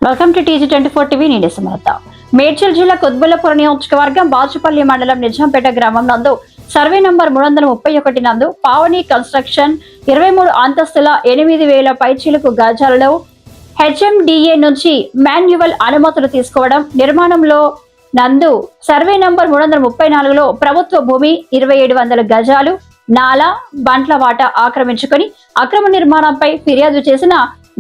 Welcome to TG24 TV. నేను సమర్థ. మేడ్చల్ జిల్లా కొత్బుల్లపూర్ నియోజకవర్గం బాచుపల్లి మండలం నిజాంపేట గ్రామం నందు సర్వే నంబర్ 331 నందు పావని కన్స్ట్రక్షన్ 23 అంతస్తుల 8000 పైచీలకు గజాలలో HMDA నుంచి మాన్యువల్ అనుమతులు తీసుకోవడం, నిర్మాణంలో నందు సర్వే నంబర్ 334లో ప్రభుత్వ భూమి 2700 గజాలు నాలా బంట్ల వాటా ఆక్రమించుకొని అక్రమ నిర్మాణంపై ఫిర్యాదు చేసిన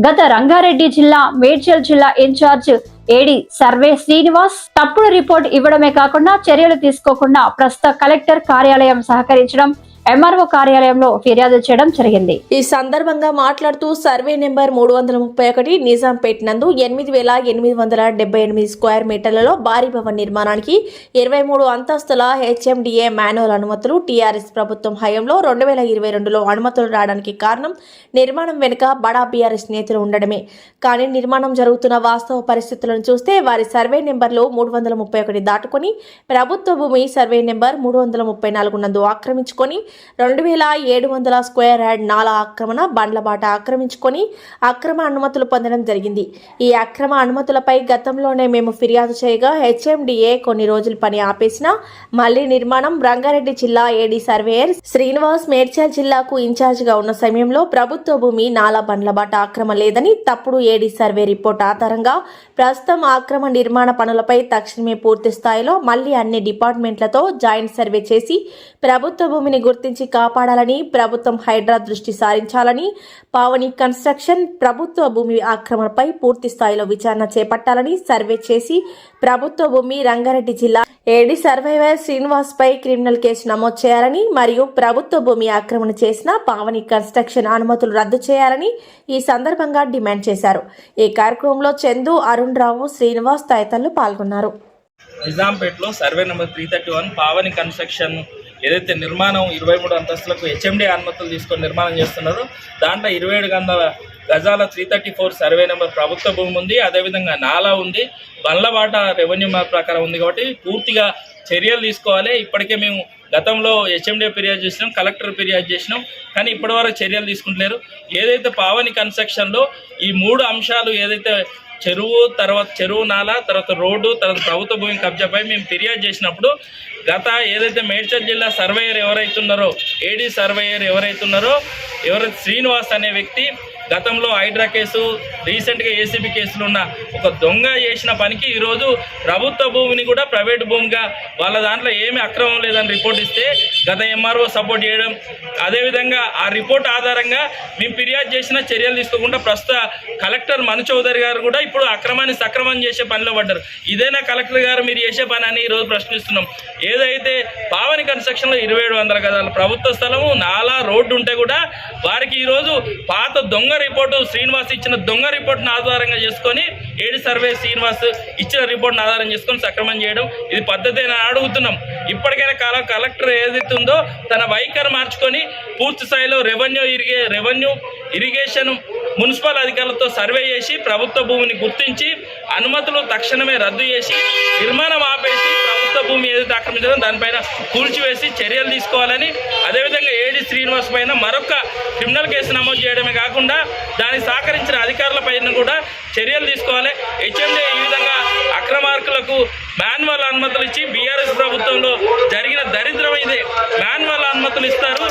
గత రంగారెడ్డి జిల్లా మేడ్చల్ జిల్లా ఇన్ఛార్జ్ ఏడి సర్వే శ్రీనివాస్ తప్పుడు రిపోర్ట్ ఇవ్వడమే కాకుండా చర్యలు తీసుకోకుండా ప్రస్తుత కలెక్టర్ కార్యాలయం సహకరించడం, MRO కార్యాలయంలో ఫిర్యాదు చేయడం జరిగింది. ఈ సందర్భంగా మాట్లాడుతూ సర్వే నెంబర్ 331 నిజాంపేట్ నందు 8878 స్క్వేర్ మీటర్లలో భారీ భవన నిర్మాణానికి 23 అంతస్తుల HMDA మాన్యువల్ అనుమతులు టీఆర్ఎస్ ప్రభుత్వం హయాంలో 2022లో అనుమతులు రావడానికి కారణం నిర్మాణం వెనుక బడా బీఆర్ఎస్ నేతలు ఉండడమే. కానీ నిర్మాణం జరుగుతున్న వాస్తవ పరిస్థితులను చూస్తే వారి సర్వే నెంబర్లు 331 దాటుకొని ప్రభుత్వ భూమి సర్వే నెంబర్ 334 నందు ఆక్రమించుకొని 2700 స్క్వేర్ యార్డ్ నాలా ఆక్రమణ బండ్లబాట ఆక్రమించుకొని అక్రమ అనుమతులు పొందడం జరిగింది. ఈ అక్రమ అనుమతులపై గతంలోనే మేము ఫిర్యాదు చేయగా HMDA కొన్ని రోజులు పని ఆపేసినా మళ్లీ నిర్మాణం రంగారెడ్డి జిల్లా ఏడీ సర్వేయర్ శ్రీనివాస్ మేడ్చల్ జిల్లాకు ఇన్ఛార్జిగా ఉన్న సమయంలో ప్రభుత్వ భూమి నాలా బండ్లబాట ఆక్రమ లేదని తప్పుడు ఏడీ సర్వే రిపోర్ట్ ఆధారంగా ప్రస్తుతం ఆక్రమ నిర్మాణ పనులపై తక్షణమే పూర్తి స్థాయిలో మళ్లీ అన్ని డిపార్ట్మెంట్లతో జాయింట్ సర్వే చేసి ప్రభుత్వ భూమిని గుర్తించి కాపాడాలని, ప్రభుత్వం హైడ్రా దృష్టి సారించాలని, పావని కన్స్ట్రక్షన్ ప్రభుత్వ భూమి ఆక్రమణపై పూర్తి స్థాయిలో విచారణ చేపట్టాలని, సర్వే చేసి ప్రభుత్వ భూమి రంగారెడ్డి జిల్లా ఏడీ సర్వేయర్ శ్రీనివాస్ పై క్రిమినల్ కేసు నమోదు చేయాలని మరియు ప్రభుత్వ భూమి ఆక్రమణ చేసిన పావని కన్స్ట్రక్షన్ అనుమతులు రద్దు చేయాలని ఈ సందర్భంగా డిమాండ్ చేశారు. ఈ కార్యక్రమంలో చందు, అరుణ్ రావు, శ్రీనివాస్ తదితరులు పాల్గొన్నారు. నిజాంపేటలో సర్వే నెంబర్ 331 పావని కన్స్ట్రక్షన్ ఏదైతే నిర్మాణం 23 అంతస్తులకు HMDA అనుమతులు తీసుకొని నిర్మాణం చేస్తున్నారో దాంట్లో 2700 గజాల 334 సర్వే నెంబర్ ప్రభుత్వ భూమి ఉంది. అదేవిధంగా నాలా ఉంది, బండ్లబాట రెవెన్యూ మ్యాప్ ప్రకారం ఉంది. కాబట్టి పూర్తిగా చర్యలు తీసుకోవాలి. ఇప్పటికే మేము గతంలో HMDA ఫిర్యాదు చేసినాం, కలెక్టర్ ఫిర్యాదు చేసినాం, కానీ ఇప్పటివరకు చర్యలు తీసుకుంటలేరు. ఏదైతే పావని కన్స్ట్రక్షన్లో ఈ 3 అంశాలు ఏదైతే చెరువు నాలా, తర్వాత రోడ్డు, తర్వాత ప్రభుత్వ భూమి కబ్జాపై మేము ఫిర్యాదు చేసినప్పుడు ఏదైతే మేడ్చల్ జిల్లా సర్వేయర్ ఎవరైతున్నారో ఏడీ సర్వేయర్ ఎవరైతున్నారో శ్రీనివాస్ అనే వ్యక్తి గతంలో హైడ్రా కేసు, రీసెంట్గా ACB కేసులు ఉన్న ఒక దొంగ చేసిన పనికి ఈరోజు ప్రభుత్వ భూమిని కూడా ప్రైవేట్ భూమిగా వాళ్ళ దాంట్లో ఏమీ అక్రమం లేదని రిపోర్ట్ ఇస్తే గత MRO సపోర్ట్ చేయడం, అదేవిధంగా ఆ రిపోర్ట్ ఆధారంగా మేము ఫిర్యాదు చేసిన చర్యలు తీసుకోకుండా ప్రస్తుత కలెక్టర్ మను చౌదరి గారు కూడా ఇప్పుడు అక్రమాన్ని సక్రమం చేసే పనిలో పడ్డారు. ఇదేనా కలెక్టర్ గారు మీరు చేసే పని అని ఈరోజు ప్రశ్నిస్తున్నాం. ఏదైతే పావని కన్స్ట్రక్షన్లో 2700 గజాల ప్రభుత్వ స్థలము, నాలా, రోడ్డు ఉంటే కూడా వారికి ఈరోజు పాత దొంగ రిపోర్టు శ్రీనివాస్ ఇచ్చిన దొంగ రిపోర్ట్ను ఆధారంగా చేసుకొని ఏడీ సర్వే శ్రీనివాస్ ఇచ్చిన రిపోర్ట్ను ఆధారం చేసుకొని సక్రమం చేయడం ఇది పద్ధతి అని అడుగుతున్నాం. ఇప్పటికైనా కలెక్టర్ ఏదైతే ఉందో తన వైఖరి మార్చుకొని పూర్తి స్థాయిలో రెవెన్యూ ఇరిగేషన్ మున్సిపల్ అధికారులతో సర్వే చేసి ప్రభుత్వ భూమిని గుర్తించి అనుమతులు తక్షణమే రద్దు చేసి నిర్మాణం ఆపేసి ప్రభుత్వ భూమి ఏదైతే ఆక్రమించారో దానిపైన కూల్చివేసి చర్యలు తీసుకోవాలని, అదేవిధంగా ఏడీ శ్రీనివాస్ పైన మరొక క్రిమినల్ కేసు నమోదు చేయడమే కాకుండా దానికి సహకరించిన అధికారుల పైన కూడా చర్యలు తీసుకోవాలి. HMDA ఈ విధంగా అక్రమార్కులకు మాన్యువల్ అనుమతులు ఇచ్చి బీఆర్ఎస్ ప్రభుత్వంలో జరిగిన దరిద్రం ఇదే. మాన్యువల్ అనుమతులు ఇస్తారు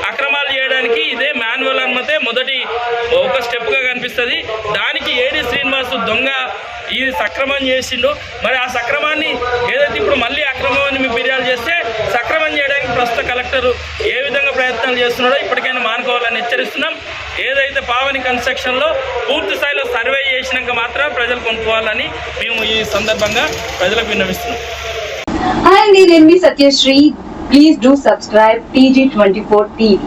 అక్రమాలు చేయడానికి, ఇదే మాన్యువల్ అనుమతే మొదటి ఒక స్టెప్గా కనిపిస్తుంది. దానికి ఏడీ శ్రీనివాస్ దొంగ ఇది సక్రమం చేసిండు. మరి ఆ సక్రమాన్ని ఏదైతే ఇప్పుడు మళ్ళీ అక్రమాన్ని మేము ఫిర్యాదు చేస్తే సక్రమం చేయడానికి ప్రస్తుత కలెక్టర్ ఏ విధంగా ప్రయత్నాలు చేస్తున్నాడో ఇప్పటికైనా మానుకోవాలని హెచ్చరిస్తున్నాం. ఏదైతే పావని కన్స్ట్రక్షన్లో పూర్తి స్థాయిలో సర్వే చేసినాక మాత్రం ప్రజలు కొనుక్కోవాలని మేము ఈ సందర్భంగా ప్రజలకు విన్నవిస్తున్నాం. హాయ్ అండి, నేను మీ Satyashri. Please do subscribe TG24 TV.